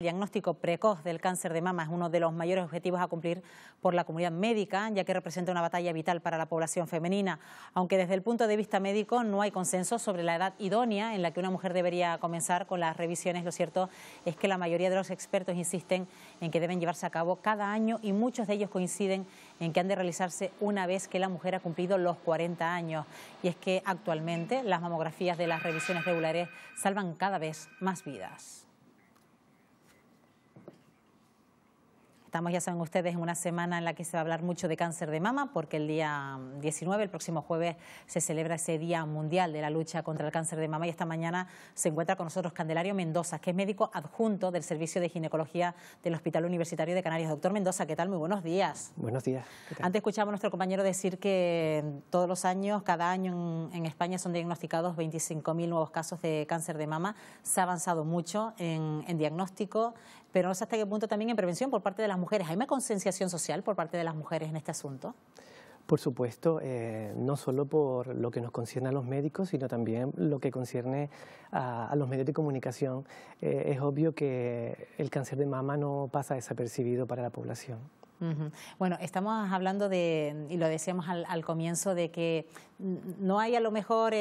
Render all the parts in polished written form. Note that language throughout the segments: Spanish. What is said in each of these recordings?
El diagnóstico precoz del cáncer de mama es uno de los mayores objetivos a cumplir por la comunidad médica, ya que representa una batalla vital para la población femenina. Aunque desde el punto de vista médico no hay consenso sobre la edad idónea en la que una mujer debería comenzar con las revisiones, lo cierto es que la mayoría de los expertos insisten en que deben llevarse a cabo cada año y muchos de ellos coinciden en que han de realizarse una vez que la mujer ha cumplido los 40 años. Y es que actualmente las mamografías de las revisiones regulares salvan cada vez más vidas. Estamos, ya saben ustedes, en una semana en la que se va a hablar mucho de cáncer de mama, porque el día 19, el próximo jueves, se celebra ese Día Mundial de la Lucha contra el Cáncer de Mama. Y esta mañana se encuentra con nosotros Candelario Mendoza, que es médico adjunto del Servicio de Ginecología del Hospital Universitario de Canarias. Doctor Mendoza, ¿qué tal? Muy buenos días. Buenos días. Antes escuchamos a nuestro compañero decir que todos los años, cada año en España son diagnosticados 25.000 nuevos casos de cáncer de mama. Se ha avanzado mucho en diagnóstico, pero no sé hasta qué punto también en prevención por parte de las mujeres. ¿Hay una concienciación social por parte de las mujeres en este asunto? Por supuesto, no solo por lo que nos concierne a los médicos, sino también lo que concierne a los medios de comunicación. Es obvio que el cáncer de mama no pasa desapercibido para la población. Bueno, estamos hablando de, y lo decíamos al comienzo, de que no hay a lo mejor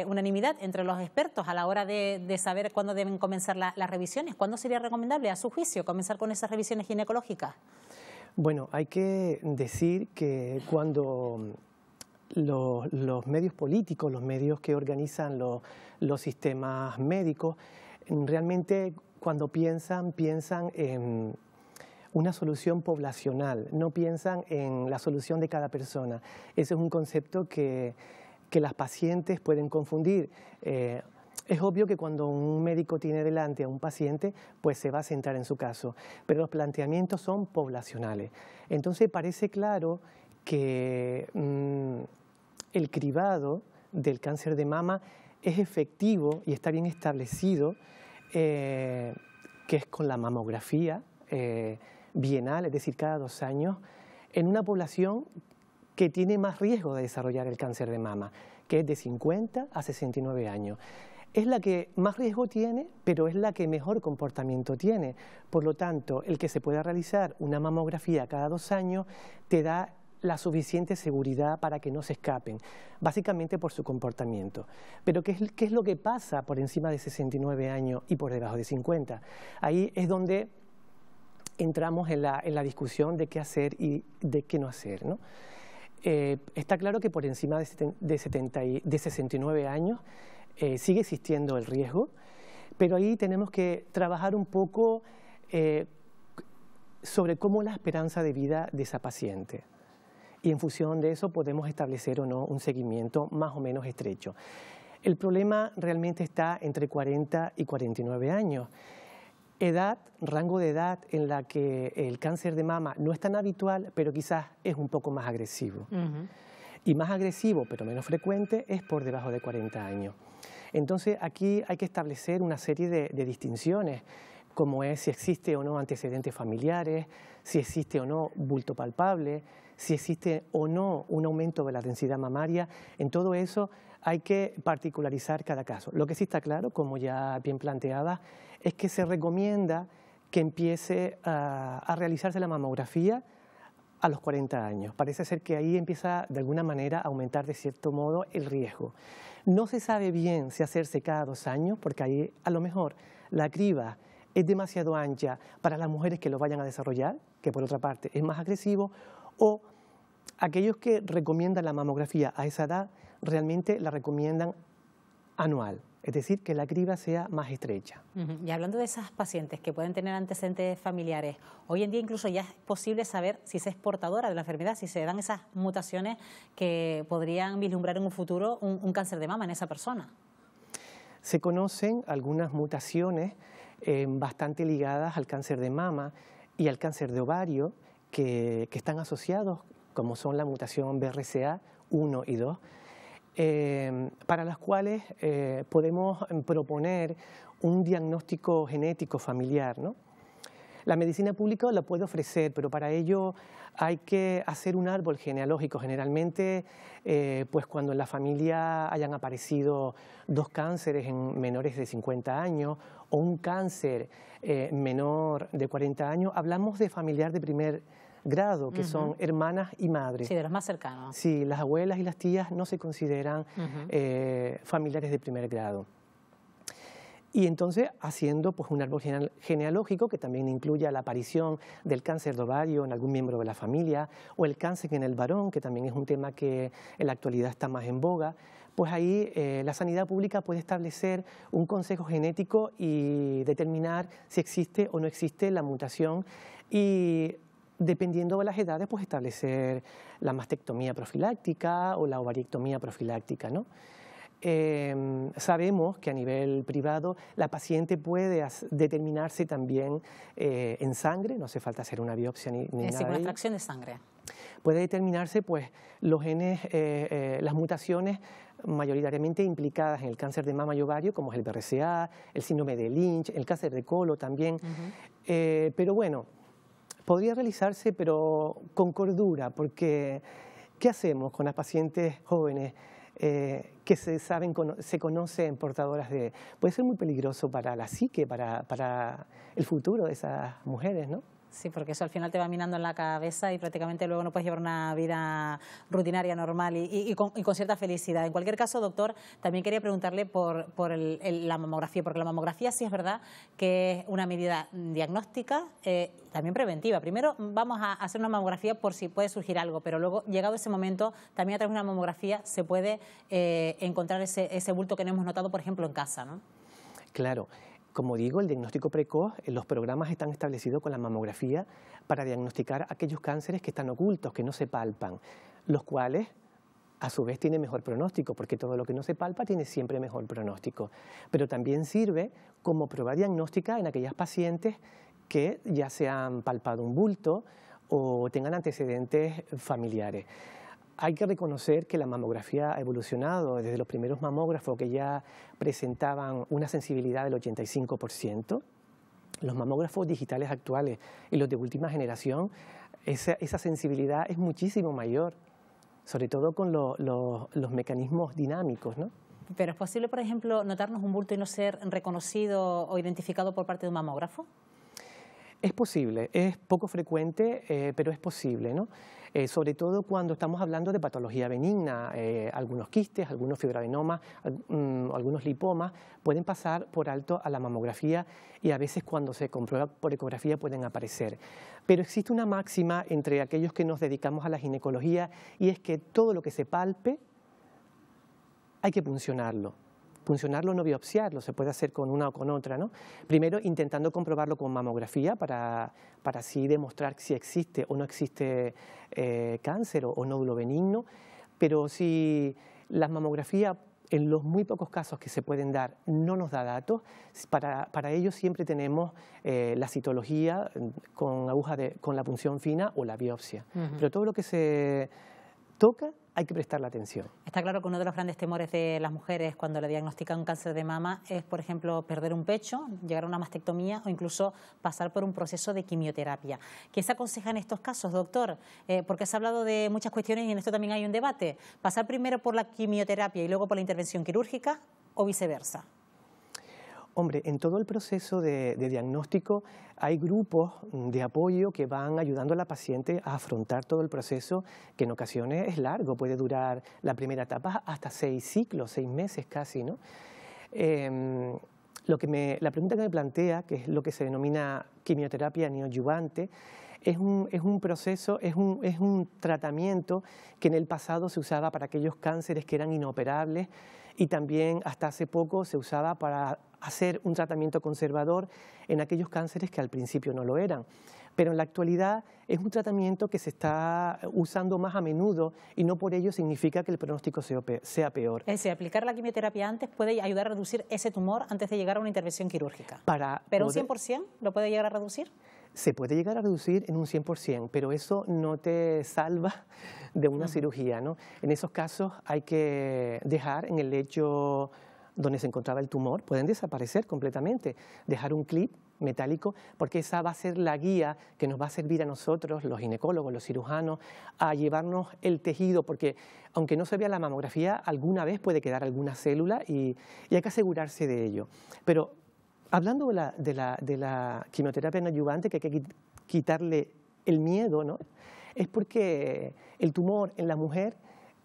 unanimidad entre los expertos a la hora de saber cuándo deben comenzar las revisiones. ¿Cuándo sería recomendable, a su juicio, comenzar con esas revisiones ginecológicas? Bueno, hay que decir que cuando los medios políticos, los medios que organizan los sistemas médicos, realmente cuando piensan en una solución poblacional, no piensan en la solución de cada persona. Ese es un concepto que las pacientes pueden confundir. Es obvio que cuando un médico tiene delante a un paciente, pues se va a centrar en su caso, pero los planteamientos son poblacionales. Entonces parece claro que el cribado del cáncer de mama es efectivo y está bien establecido, que es con la mamografía bienal, es decir, cada 2 años, en una población que tiene más riesgo de desarrollar el cáncer de mama, que es de 50 a 69 años. Es la que más riesgo tiene, pero es la que mejor comportamiento tiene. Por lo tanto, el que se pueda realizar una mamografía cada 2 años te da la suficiente seguridad para que no se escapen, básicamente por su comportamiento. Pero ¿qué es lo que pasa por encima de 69 años y por debajo de 50? Ahí es donde entramos en la discusión de qué hacer y de qué no hacer, ¿no? Está claro que por encima de 69 años sigue existiendo el riesgo, pero ahí tenemos que trabajar un poco sobre cómo la esperanza de vida de esa paciente. Y en función de eso podemos establecer o no un seguimiento más o menos estrecho. El problema realmente está entre 40 y 49 años. Edad, rango de edad en la que el cáncer de mama no es tan habitual, pero quizás es un poco más agresivo. Y más agresivo, pero menos frecuente, es por debajo de 40 años. Entonces aquí hay que establecer una serie de distinciones, como es si existe o no antecedentes familiares, si existe o no bulto palpable, si existe o no un aumento de la densidad mamaria. En todo eso hay que particularizar cada caso. Lo que sí está claro, como ya bien planteaba, es que se recomienda que empiece a realizarse la mamografía a los 40 años. Parece ser que ahí empieza de alguna manera a aumentar de cierto modo el riesgo. No se sabe bien si hacerse cada 2 años, porque ahí a lo mejor la criba es demasiado ancha para las mujeres que lo vayan a desarrollar, que por otra parte es más agresivo, o aquellos que recomiendan la mamografía a esa edad realmente la recomiendan anual, es decir, que la criba sea más estrecha. Y hablando de esas pacientes que pueden tener antecedentes familiares, hoy en día incluso ya es posible saber si se es portadora de la enfermedad, si se dan esas mutaciones que podrían vislumbrar en un futuro un cáncer de mama en esa persona. Se conocen algunas mutaciones bastante ligadas al cáncer de mama y al cáncer de ovario que están asociados, como son la mutación BRCA1 y 2, para las cuales podemos proponer un diagnóstico genético familiar, ¿no? La medicina pública la puede ofrecer, pero para ello hay que hacer un árbol genealógico. Generalmente, pues cuando en la familia hayan aparecido 2 cánceres en menores de 50 años o un cáncer menor de 40 años, hablamos de familiar de primer grado, que son hermanas y madres. Sí, de los más cercanos. Sí, las abuelas y las tías no se consideran familiares de primer grado. Y entonces haciendo pues, un árbol genealógico que también incluya la aparición del cáncer de ovario en algún miembro de la familia o el cáncer en el varón, que también es un tema que en la actualidad está más en boga, pues ahí la sanidad pública puede establecer un consejo genético y determinar si existe o no existe la mutación y dependiendo de las edades pues establecer la mastectomía profiláctica o la ovariectomía profiláctica, ¿no? Sabemos que a nivel privado la paciente puede determinarse también en sangre, no hace falta hacer una biopsia ni nada. Es decir, una extracción de sangre. Puede determinarse pues, los genes, las mutaciones mayoritariamente implicadas en el cáncer de mama y ovario, como es el BRCA, el síndrome de Lynch, el cáncer de colon también. Pero bueno, podría realizarse, pero con cordura, porque ¿qué hacemos con las pacientes jóvenes que se conocen portadoras de... Puede ser muy peligroso para la psique, para el futuro de esas mujeres, ¿no? Sí, porque eso al final te va minando en la cabeza y prácticamente luego no puedes llevar una vida rutinaria normal y con cierta felicidad. En cualquier caso, doctor, también quería preguntarle por la mamografía, porque la mamografía sí es verdad que es una medida diagnóstica, también preventiva. Primero vamos a hacer una mamografía por si puede surgir algo, pero luego, llegado ese momento, también a través de una mamografía se puede encontrar ese bulto que no hemos notado, por ejemplo, en casa, ¿no? Claro. Como digo, el diagnóstico precoz, los programas están establecidos con la mamografía para diagnosticar aquellos cánceres que están ocultos, que no se palpan, los cuales a su vez tienen mejor pronóstico, porque todo lo que no se palpa tiene siempre mejor pronóstico. Pero también sirve como prueba diagnóstica en aquellas pacientes que ya se han palpado un bulto o tengan antecedentes familiares. Hay que reconocer que la mamografía ha evolucionado desde los primeros mamógrafos que ya presentaban una sensibilidad del 85%. Los mamógrafos digitales actuales y los de última generación, esa sensibilidad es muchísimo mayor, sobre todo con los mecanismos dinámicos, ¿no? ¿Pero es posible, por ejemplo, notarnos un bulto y no ser reconocido o identificado por parte de un mamógrafo? Es posible, es poco frecuente, pero es posible, ¿no? Sobre todo cuando estamos hablando de patología benigna, algunos quistes, algunos fibroadenomas, algunos lipomas pueden pasar por alto a la mamografía y a veces cuando se comprueba por ecografía pueden aparecer. Pero existe una máxima entre aquellos que nos dedicamos a la ginecología y es que todo lo que se palpe hay que puncionarlo. Puncionarlo, no biopsiarlo, se puede hacer con una o con otra, ¿no? Primero intentando comprobarlo con mamografía para así demostrar si existe o no existe cáncer o nódulo benigno, pero si la mamografía en los muy pocos casos que se pueden dar no nos da datos, para ello siempre tenemos la citología con con la punción fina o la biopsia. Pero todo lo que se toca hay que prestarle atención. Está claro que uno de los grandes temores de las mujeres cuando le diagnostican un cáncer de mama es, por ejemplo, perder un pecho, llegar a una mastectomía o incluso pasar por un proceso de quimioterapia. ¿Qué se aconseja en estos casos, doctor? Porque se ha hablado de muchas cuestiones y en esto también hay un debate. ¿Pasar primero por la quimioterapia y luego por la intervención quirúrgica o viceversa? Hombre, en todo el proceso de diagnóstico hay grupos de apoyo que van ayudando a la paciente a afrontar todo el proceso, que en ocasiones es largo, puede durar la primera etapa hasta 6 ciclos, 6 meses casi, ¿no? La pregunta que me plantea, que es lo que se denomina quimioterapia neoadyuvante, es un proceso, es un tratamiento que en el pasado se usaba para aquellos cánceres que eran inoperables y también hasta hace poco se usaba para hacer un tratamiento conservador en aquellos cánceres que al principio no lo eran. Pero en la actualidad es un tratamiento que se está usando más a menudo y no por ello significa que el pronóstico sea peor. Es decir, aplicar la quimioterapia antes puede ayudar a reducir ese tumor antes de llegar a una intervención quirúrgica. ¿Pero un 100% lo puede llegar a reducir? Se puede llegar a reducir en un 100%, pero eso no te salva de una cirugía, ¿no? En esos casos hay que dejar en el lecho donde se encontraba el tumor, pueden desaparecer completamente, dejar un clip metálico, porque esa va a ser la guía que nos va a servir a nosotros, los ginecólogos, los cirujanos, a llevarnos el tejido, porque aunque no se vea la mamografía, alguna vez puede quedar alguna célula y hay que asegurarse de ello. Pero hablando de la quimioterapia no adyuvante, que hay que quitarle el miedo, ¿no? Es porque el tumor en la mujer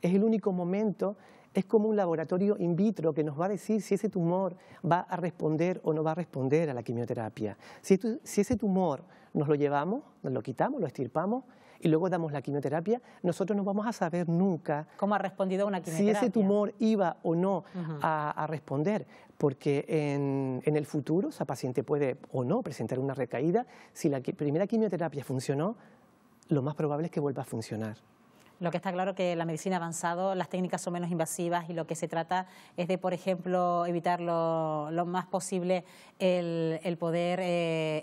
es el único momento. Es como un laboratorio in vitro que nos va a decir si ese tumor va a responder o no va a responder a la quimioterapia. Si ese tumor nos lo llevamos, nos lo quitamos, lo extirpamos y luego damos la quimioterapia, nosotros no vamos a saber nunca cómo ha respondido una quimioterapia. Si ese tumor iba o no a responder, porque en el futuro esa paciente puede o no presentar una recaída. Si la primera quimioterapia funcionó, lo más probable es que vuelva a funcionar. Lo que está claro es que la medicina ha avanzado, las técnicas son menos invasivas y lo que se trata es de, por ejemplo, evitar lo más posible el poder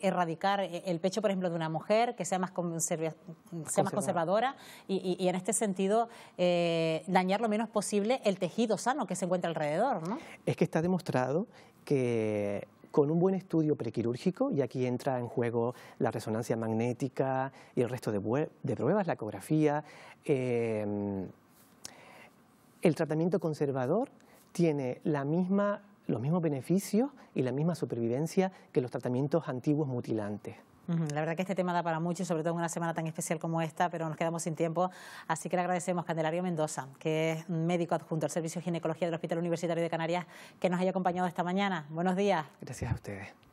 erradicar el pecho, por ejemplo, de una mujer, que sea más conservadora y en este sentido dañar lo menos posible el tejido sano que se encuentra alrededor, ¿no? Es que está demostrado que con un buen estudio prequirúrgico, y aquí entra en juego la resonancia magnética y el resto de pruebas, la ecografía, el tratamiento conservador tiene los mismos beneficios y la misma supervivencia que los tratamientos antiguos mutilantes. La verdad que este tema da para mucho y sobre todo en una semana tan especial como esta, pero nos quedamos sin tiempo, así que le agradecemos a Candelario Mendoza, que es médico adjunto al Servicio de Ginecología del Hospital Universitario de Canarias, que nos haya acompañado esta mañana. Buenos días. Gracias a ustedes.